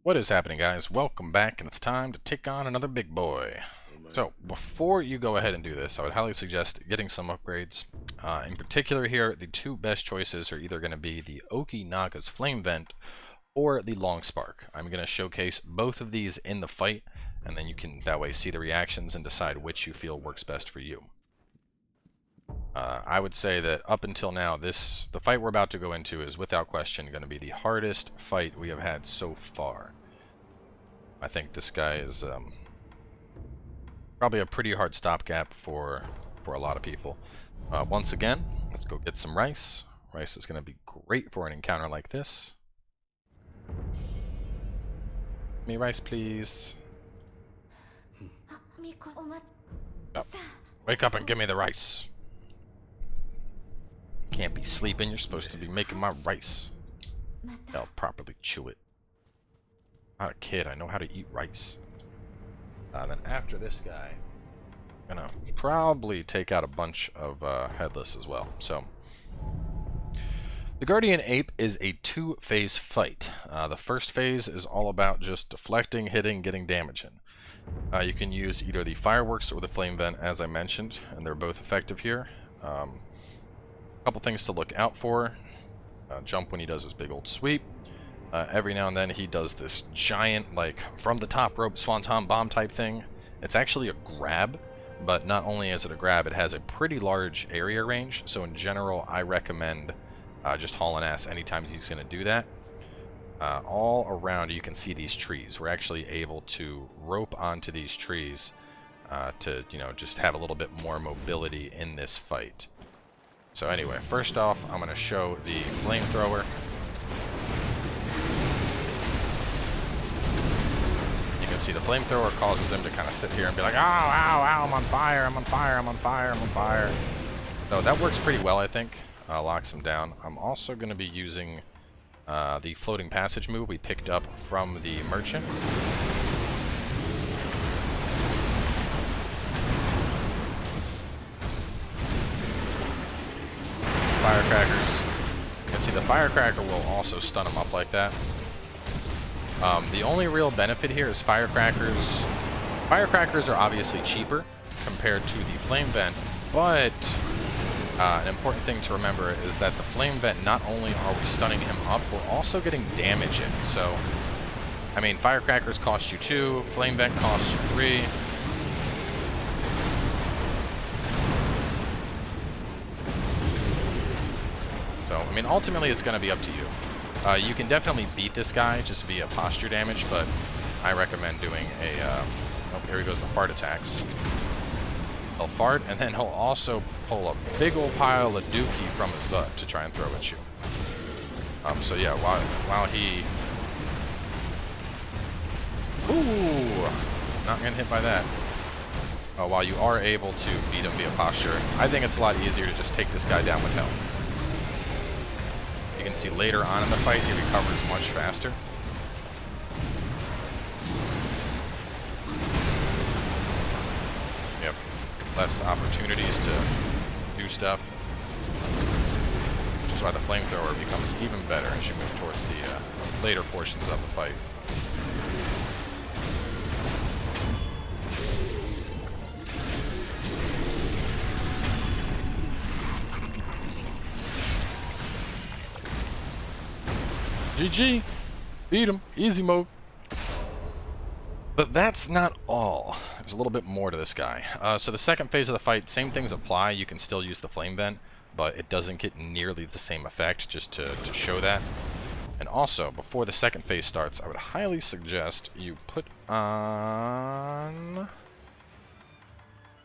What is happening, guys? Welcome back, and it's time to take on another big boy. So, before you go ahead and do this, I would highly suggest getting some upgrades. In particular here, the two best choices are either going to be the Okinaga's Flame Vent or the Long Spark. I'm going to showcase both of these in the fight, and then you can that way see the reactions and decide which you feel works best for you. I would say that up until now, the fight we're about to go into is without question going to be the hardest fight we have had so far. I think this guy is probably a pretty hard stopgap for a lot of people. Once again, let's go get some rice. Rice is going to be great for an encounter like this. Give me rice, please. Oh, wake up and give me the rice. Can't be sleeping, you're supposed to be making my rice. I'll properly chew it. I'm not a kid, I know how to eat rice. Then after this guy, I'm gonna probably take out a bunch of Headless as well. So, the Guardian Ape is a two-phase fight. The first phase is all about just deflecting, hitting, getting damage in. You can use either the Fireworks or the Flame Vent, as I mentioned, and they're both effective here. Couple things to look out for. Jump when he does his big old sweep. Every now and then he does this giant, like, from the top rope swanton bomb type thing. It's actually a grab, but not only is it a grab, it has a pretty large area range. So in general, I recommend just hauling ass anytime he's going to do that. All around you can see these trees. We're actually able to rope onto these trees to, you know, just have a little bit more mobility in this fight. So anyway, first off, I'm going to show the flamethrower. You can see the flamethrower causes him to kind of sit here and be like, ow, ow, ow, I'm on fire, I'm on fire, I'm on fire, I'm on fire. So that works pretty well, I think. Locks him down. I'm also going to be using the floating passage move we picked up from the merchant. Firecrackers. You can see the firecracker will also stun him up like that. The only real benefit here is firecrackers. Firecrackers are obviously cheaper compared to the flame vent, but an important thing to remember is that the flame vent, not only are we stunning him up, we're also getting damage in. So, I mean, firecrackers cost you 2, flame vent costs you 3. So, I mean, ultimately it's going to be up to you. You can definitely beat this guy just via posture damage, but I recommend doing a... oh, here he goes, the fart attacks. He'll fart, and then he'll also pull a big old pile of dookie from his butt to try and throw at you. So yeah, while he... Ooh! Not getting hit by that. While you are able to beat him via posture, I think it's a lot easier to just take this guy down with health. You can see later on in the fight, he recovers much faster. Yep, less opportunities to do stuff. Which is why the flamethrower becomes even better as you move towards the later portions of the fight. GG! Beat him. Easy mode. But that's not all. There's a little bit more to this guy. So the second phase of the fight, same things apply. You can still use the flame vent, but it doesn't get nearly the same effect, just to show that. And also, before the second phase starts, I would highly suggest you put on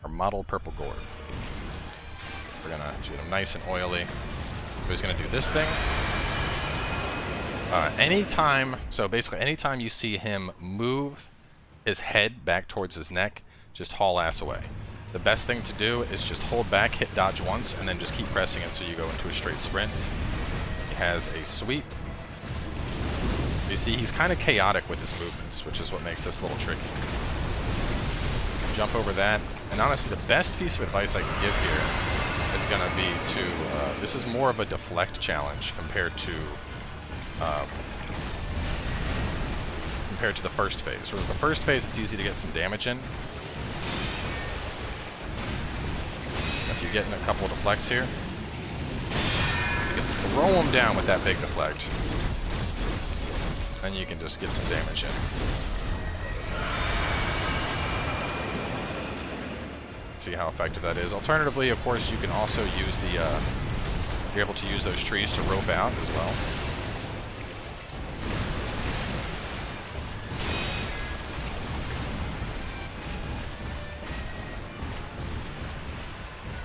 our model purple gourd. We're gonna get him nice and oily. So he's gonna do this thing. So basically anytime you see him move his head back towards his neck, just haul ass away. The best thing to do is just hold back, hit dodge once, and then just keep pressing it so you go into a straight sprint. He has a sweep. You see, he's kind of chaotic with his movements, which is what makes this a little tricky. Jump over that, and honestly, the best piece of advice I can give here is going to be to, this is more of a deflect challenge compared to compared to the first phase. Whereas the first phase, it's easy to get some damage in. If you get in a couple of deflects here, you can throw them down with that big deflect. Then you can just get some damage in. See how effective that is. Alternatively, of course, you can also use the, you're able to use those trees to rope out as well.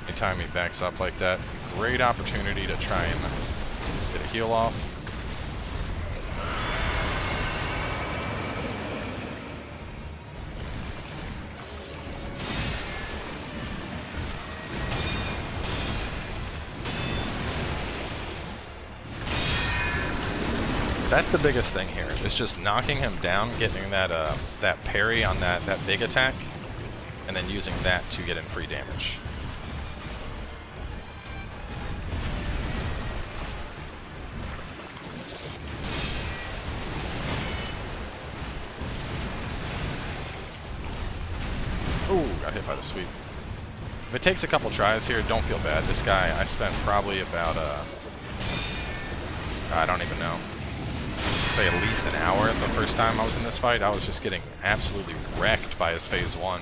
Anytime he backs up like that, great opportunity to try and get a heal off. That's the biggest thing here. It's just knocking him down, getting that that parry on that big attack, and then using that to get in free damage. Ooh, got hit by the sweep. If it takes a couple tries here, don't feel bad. This guy, I spent probably about I don't even know. Say at least an hour the first time I was in this fight. I was just getting absolutely wrecked by his phase 1,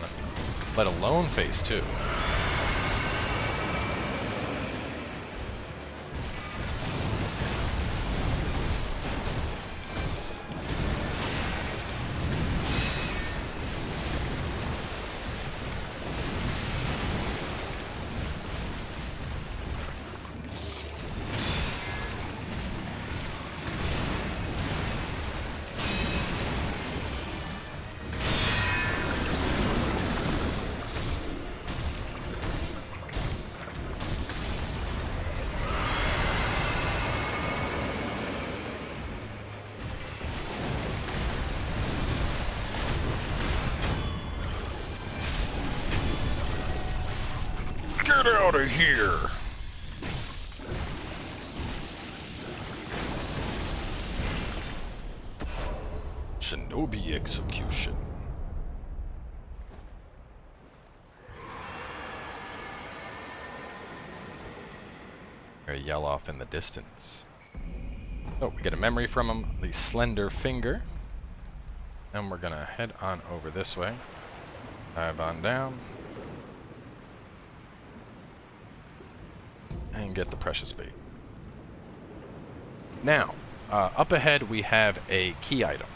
let alone phase 2. Get out of here! Shinobi execution. Or yell off in the distance. Oh, we get a memory from him, the slender finger. And we're gonna head on over this way. Dive on down. And get the precious bait. Now, up ahead we have a key item.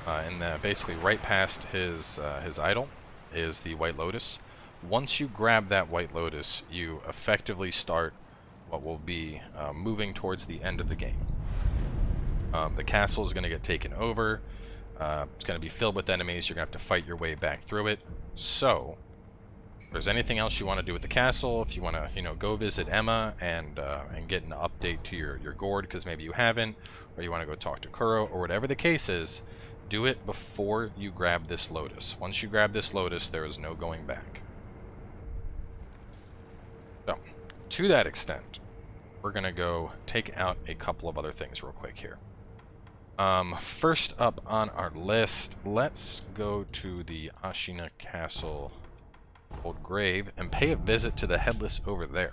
And basically right past his idol is the White Lotus. Once you grab that White Lotus, you effectively start what will be moving towards the end of the game. The castle is going to get taken over. It's going to be filled with enemies. You're going to have to fight your way back through it. So, if there's anything else you want to do with the castle, if you want to, go visit Emma and get an update to your gourd because maybe you haven't, or you want to go talk to Kuro, or whatever the case is, do it before you grab this Lotus. Once you grab this Lotus, there is no going back. So, to that extent, we're going to go take out a couple of other things real quick here. First up on our list, let's go to the Ashina Castle Old Grave and pay a visit to the Headless over there.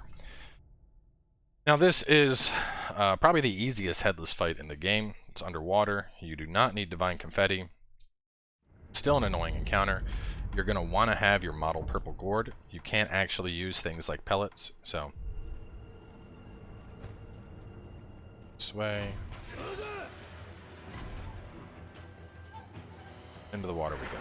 Now this is probably the easiest Headless fight in the game. It's underwater. You do not need Divine Confetti. Still an annoying encounter. You're going to want to have your model purple gourd. You can't actually use things like pellets, so this way. Into the water we go.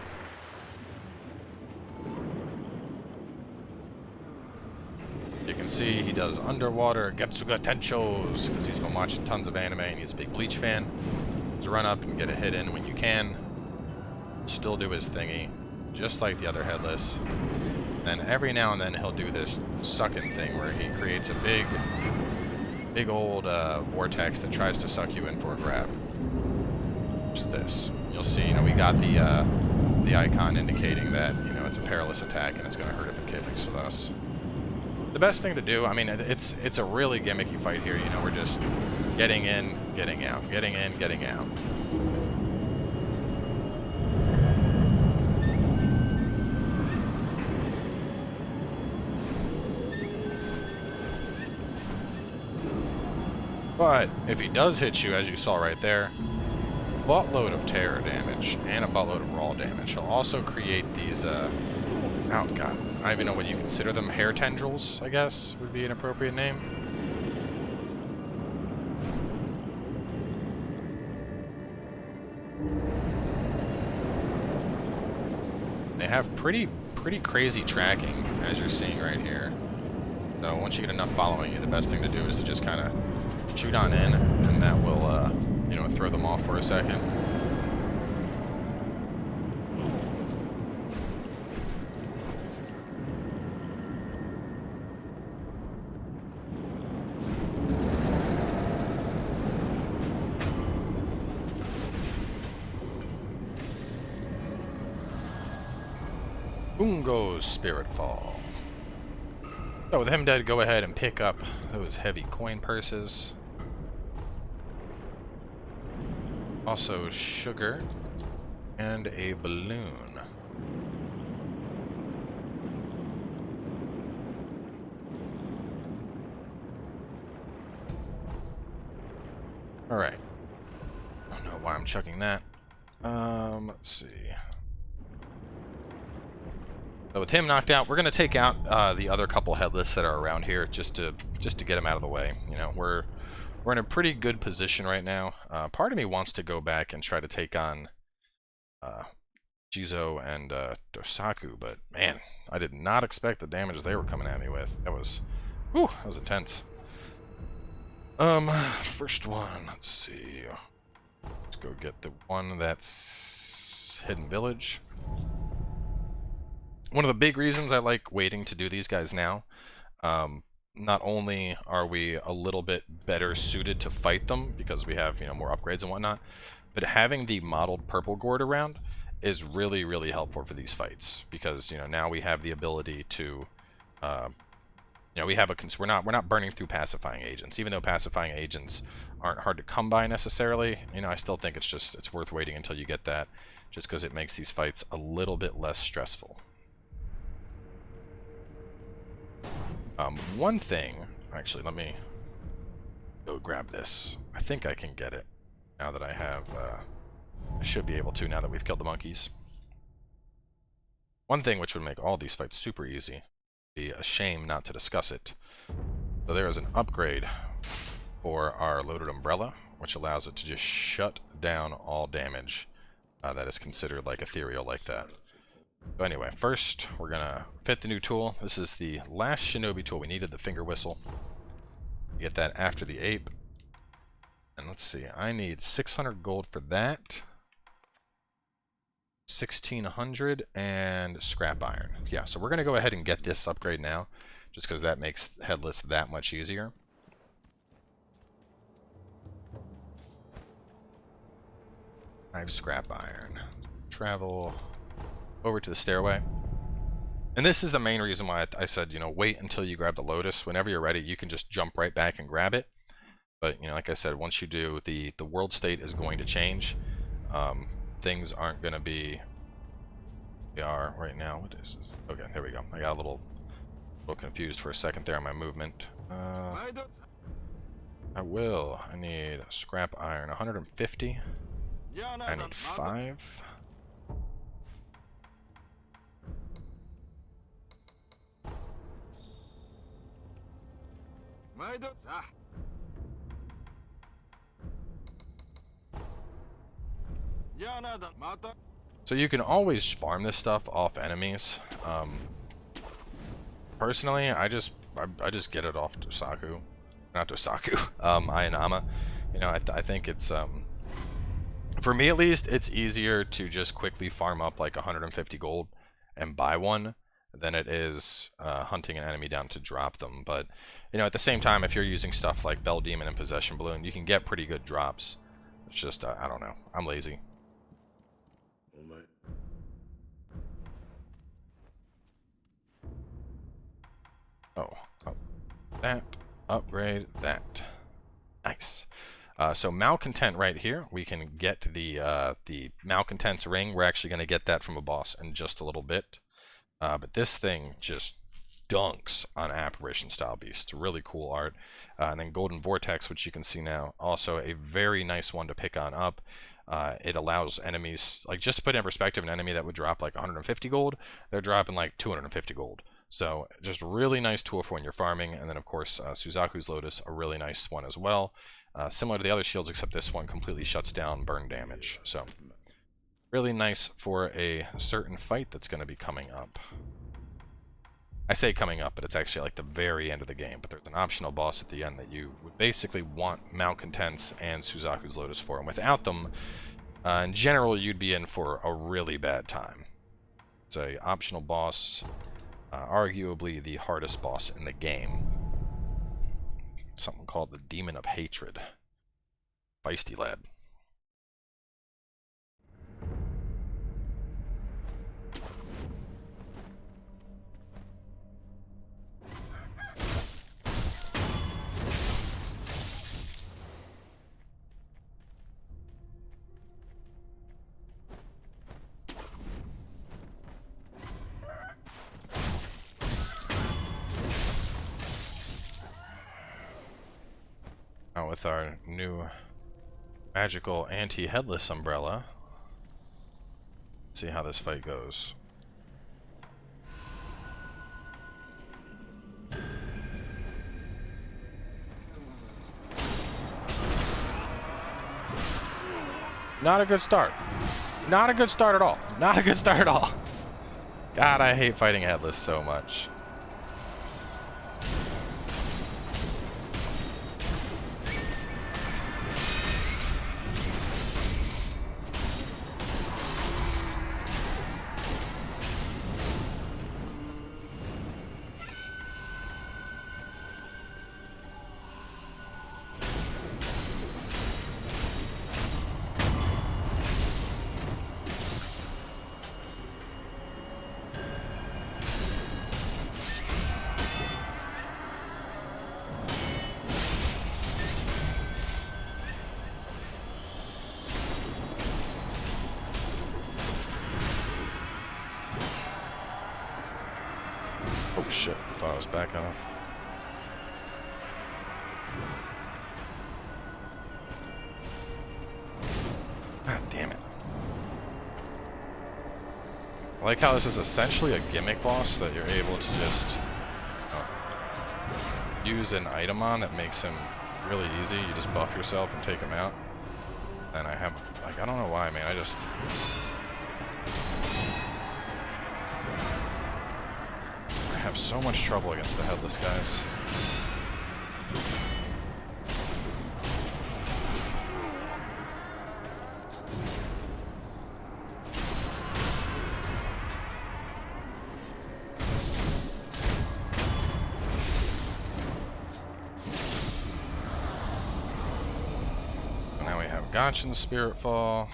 You can see he does underwater Getsuga Tenchos because he's been watching tons of anime and he's a big Bleach fan. So run up and get a hit in when you can. Still do his thingy, just like the other Headless. And every now and then he'll do this sucking thing where he creates a big old vortex that tries to suck you in for a grab. Which is this. You'll see, we got the icon indicating that, it's a perilous attack and it's going to hurt if it connects with us. The best thing to do, it's a really gimmicky fight here, we're just getting in, getting out, getting in, getting out. But if he does hit you, as you saw right there, buttload of terror damage and a buttload of raw damage. He'll also create these, oh god, I don't even know what you consider them. Hair tendrils, I guess, would be an appropriate name. They have pretty crazy tracking, as you're seeing right here. So once you get enough following you, the best thing to do is to just kind of shoot on in, and that will, you know, throw them off for a second. Ungo's Spiritfall. So with him dead, go ahead and pick up those heavy coin purses. Also sugar and a balloon. Alright. I don't know why I'm chucking that. Let's see. So with him knocked out, we're gonna take out the other couple headless that are around here just to get him out of the way. You know, we're in a pretty good position right now. Part of me wants to go back and try to take on Jizo and Dosaku, but man, I did not expect the damage they were coming at me with. That was, whew, that was intense. First one, let's see. Let's go get the one that's Hidden Village. One of the big reasons I like waiting to do these guys now, not only are we a little bit better suited to fight them because we have, you know, more upgrades and whatnot, but having the modeled purple gourd around is really, really helpful for these fights because, you know, now we have the ability to, you know, we have a we're not burning through pacifying agents, even though pacifying agents aren't hard to come by necessarily. You know, I still think it's worth waiting until you get that, just because it makes these fights a little bit less stressful. One thing, actually, let me go grab this. I think I can get it now that I have, I should be able to now that we've killed the monkeys. One thing which would make all these fights super easy, be a shame not to discuss it. So there is an upgrade for our loaded umbrella, which allows it to just shut down all damage that is considered like ethereal like that. So anyway, first we're gonna fit the new tool. This is the last shinobi tool we needed, the finger whistle. Get that after the ape. And let's see, I need 600 gold for that. 1600 and scrap iron. Yeah, so we're gonna go ahead and get this upgrade now, just because that makes Headless that much easier. I have scrap iron. Travel over to the stairway. And this is the main reason why I said, you know, wait until you grab the Lotus. Whenever you're ready, you can just jump right back and grab it. But, you know, like I said, once you do, the world state is going to change. Things aren't going to be... They are right now. What is this? Okay, there we go. I got a little confused for a second there on my movement. I need scrap iron. 150. I need 5. So you can always farm this stuff off enemies. Personally, I just get it off Dosaku, not Dosaku, Ayanama. You know, I think it's for me at least, it's easier to just quickly farm up like 150 gold and buy one than it is hunting an enemy down to drop them. But, you know, at the same time, if you're using stuff like Bell Demon and Possession Balloon, you can get pretty good drops. It's just, I don't know. I'm lazy. Oh, that. Upgrade that. Nice. So Malcontent right here, we can get the Malcontent's ring. We're actually going to get that from a boss in just a little bit. But this thing just dunks on apparition style beasts. Really cool art. And then Golden Vortex, which you can see now, also a very nice one to pick on up. It allows enemies, like, just to put it in perspective, an enemy that would drop like 150 gold, they're dropping like 250 gold. So just a really nice tool for when you're farming. And then of course Suzaku's Lotus, a really nice one as well. Similar to the other shields, except this one completely shuts down burn damage. So really nice for a certain fight that's going to be coming up. I say coming up, but it's actually like the very end of the game. But there's an optional boss at the end that you would basically want Malcontents and Suzaku's Lotus for. And without them, in general, you'd be in for a really bad time. It's a optional boss, arguably the hardest boss in the game. Something called the Demon of Hatred. Feisty lad. With our new magical anti-headless umbrella, see how this fight goes. Not a good start. Not a good start at all. Not a good start at all. God, I hate fighting headless so much. Oh shit, I thought I was back off. God damn it. I like how this is essentially a gimmick boss that you're able to just use an item on that makes him really easy. You just buff yourself and take him out. And I have, like, I don't know why, man, I have so much trouble against the headless guys. And now we have Gachin's Spirit Fall.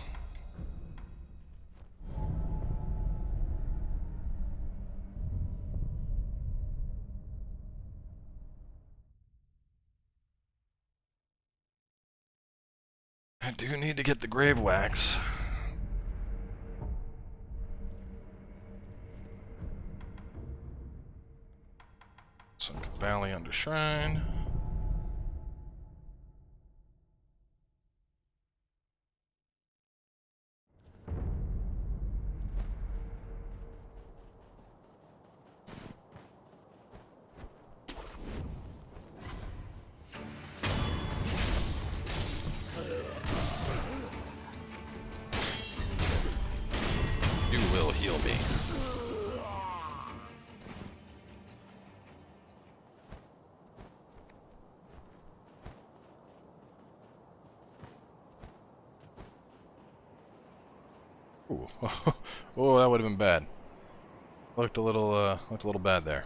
I do need to get the grave wax. Sunken Valley under Shrine. You will heal me. Ooh. Oh, that would have been bad. Looked a little bad there.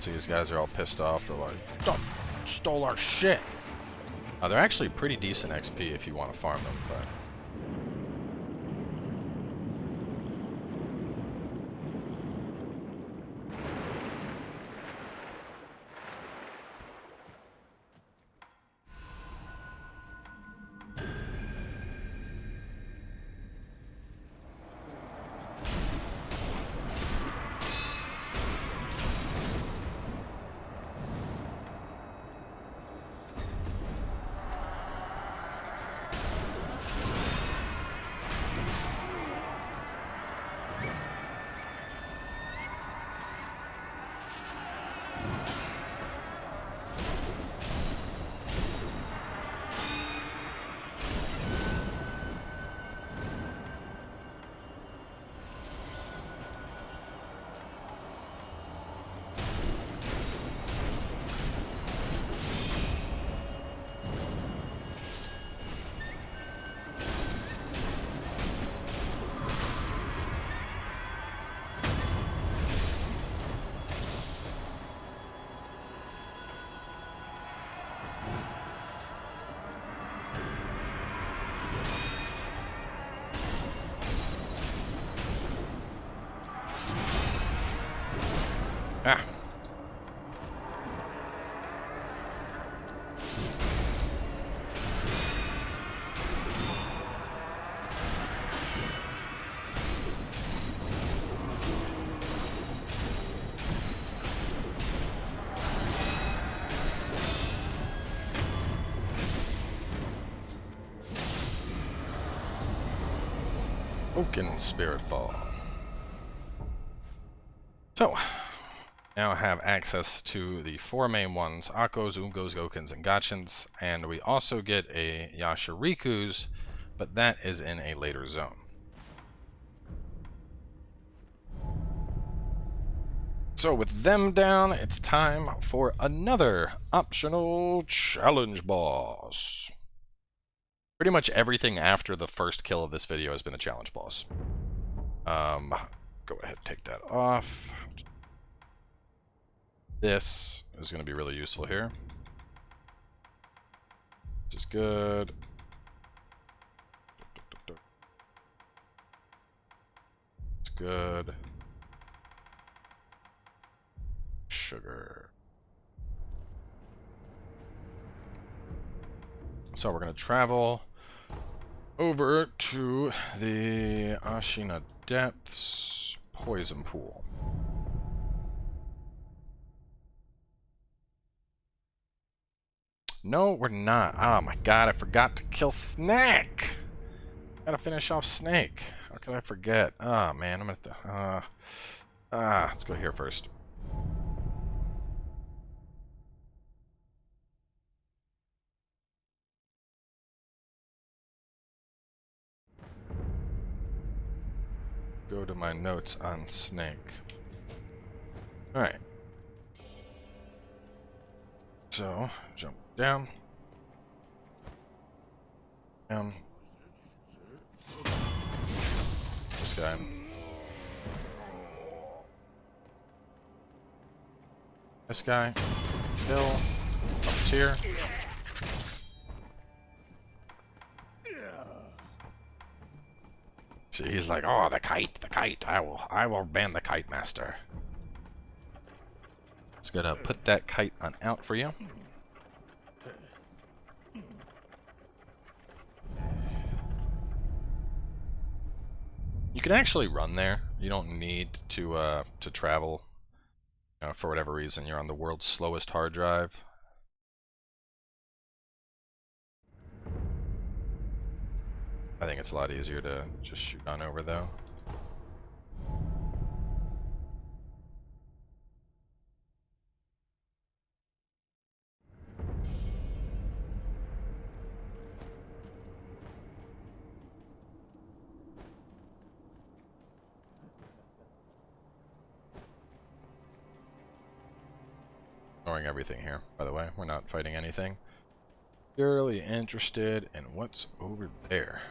See, these guys are all pissed off. They're like, "Don't stole our shit." They're actually pretty decent XP if you want to farm them, but. Ah. Oaken Spiritfall. So, now I have access to the 4 main ones, Akos, Umgos, Gokens, and Gachins, and we also get a Yashiriku's, but that is in a later zone. So with them down, it's time for another optional challenge boss. Pretty much everything after the first kill of this video has been a challenge boss. Go ahead and take that off. This is going to be really useful here. This is good. It's good. Sugar. So we're going to travel over to the Ashina Depths Poison Pool. No, we're not. Oh my god, I forgot to kill Snake! Gotta finish off Snake. How could I forget? Oh man, I'm gonna let's go here first. Go to my notes on Snake. Alright. So, jump down. Down. This guy. This guy. Kill. Puppeteer. See, he's like, oh, the kite. I will ban the kite master. Just gotta put that kite on out for you. You can actually run there. You don't need to travel. For whatever reason, you're on the world's slowest hard drive. I think it's a lot easier to just shoot on over, though. Ignoring everything here, by the way. We're not fighting anything. Purely interested in what's over there.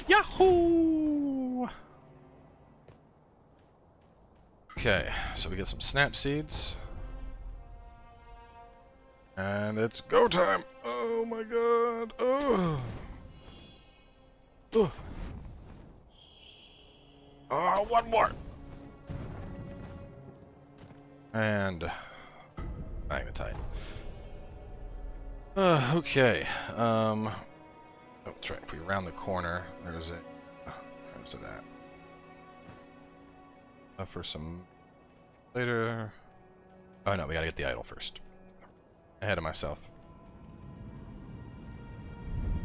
Yahoo! Okay, so we get some snap seeds. And it's go time! Oh my god! Oh! Oh! Oh, one more! And magnetite. Okay. Oh, that's right. If we round the corner, there's it. Where's it at? For some later. Oh no, we gotta get the idol first. Ahead of myself.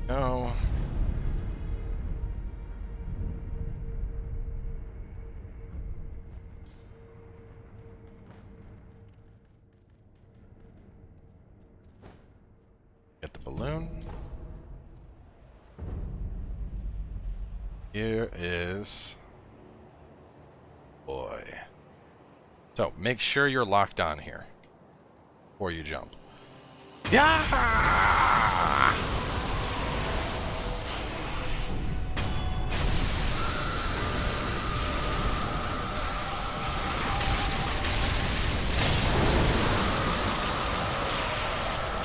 No. Get the balloon. Here is... boy. So, make sure you're locked on here before you jump. Yeah!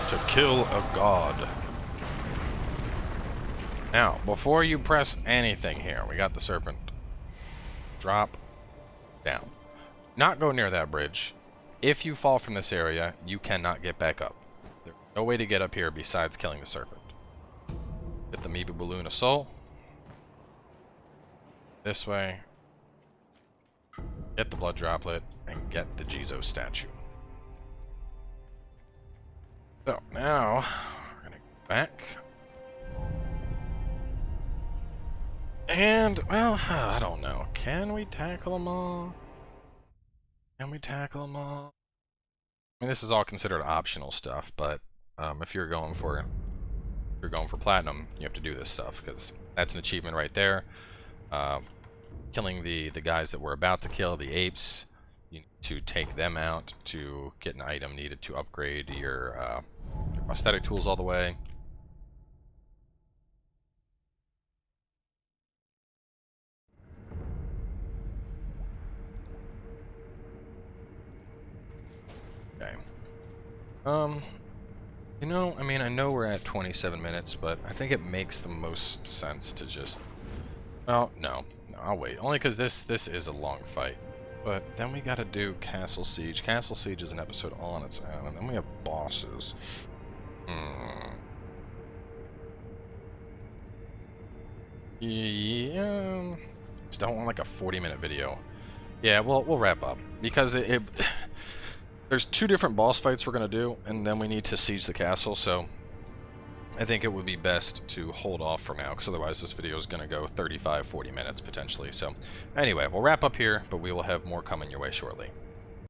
To kill a god. Now, before you press anything here, we got the serpent. Drop down. Not go near that bridge. If you fall from this area, you cannot get back up. There's no way to get up here besides killing the serpent. Get the Mibu Balloon of Soul. This way. Get the blood droplet and get the Jizo statue. So now we're gonna go back. And, well, I don't know. Can we tackle them all? Can we tackle them all? I mean, this is all considered optional stuff, but if you're going for platinum, you have to do this stuff because that's an achievement right there. Killing the guys that we're about to kill, the apes, you need to take them out to get an item needed to upgrade your prosthetic tools all the way. Okay. You know, I mean, I know we're at 27 minutes, but I think it makes the most sense to just... Well, no, I'll wait. Only because this is a long fight. But then we gotta do Castle Siege. Castle Siege is an episode all on its own, and then we have bosses. Yeah... Just don't want like a 40-minute video. Yeah, we'll wrap up. Because there's 2 different boss fights we're going to do, and then we need to siege the castle, so I think it would be best to hold off for now, because otherwise this video is going to go 35-40 minutes potentially. So anyway, we'll wrap up here, but we will have more coming your way shortly.